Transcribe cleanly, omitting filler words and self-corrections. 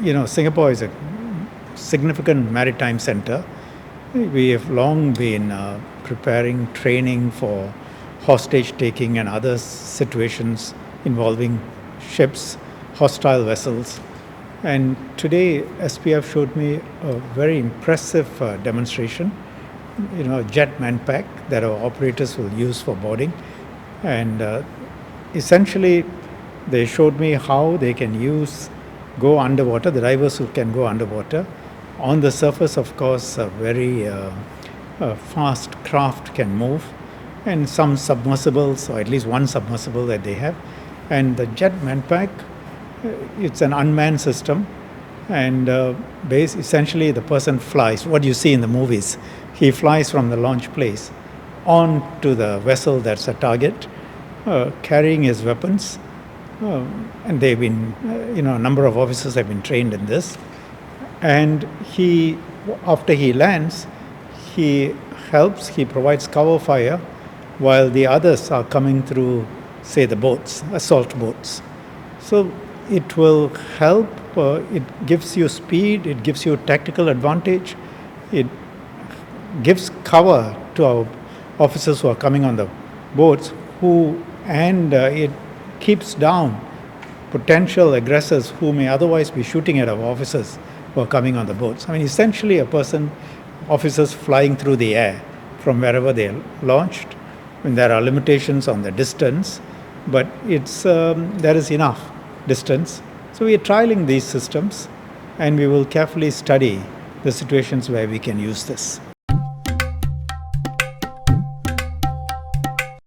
Singapore is a significant maritime center. We have long been preparing training for hostage taking and other situations involving ships, hostile vessels. And today, SPF showed me a very impressive demonstration, a jet manpack that our operators will use for boarding. And essentially, they showed me how they can go underwater, the divers who can go underwater. On the surface, of course, a very fast craft can move, and some submersibles, or at least one submersible that they have. And the jet manpack, it's an unmanned system, and essentially the person flies. What you see in the movies, he flies from the launch place on to the vessel that's a target, carrying his weapons. And they've been, a number of officers have been trained in this. And after he lands, he provides cover fire while the others are coming through, say, the boats, assault boats. So it will help, it gives you speed, it gives you tactical advantage, it gives cover to our officers who are coming on the boats, and it keeps down potential aggressors who may otherwise be shooting at our officers who are coming on the boats. I mean, essentially officers flying through the air from wherever they are launched. I mean, there are limitations on the distance, but there is enough distance. So we are trialing these systems, and we will carefully study the situations where we can use this.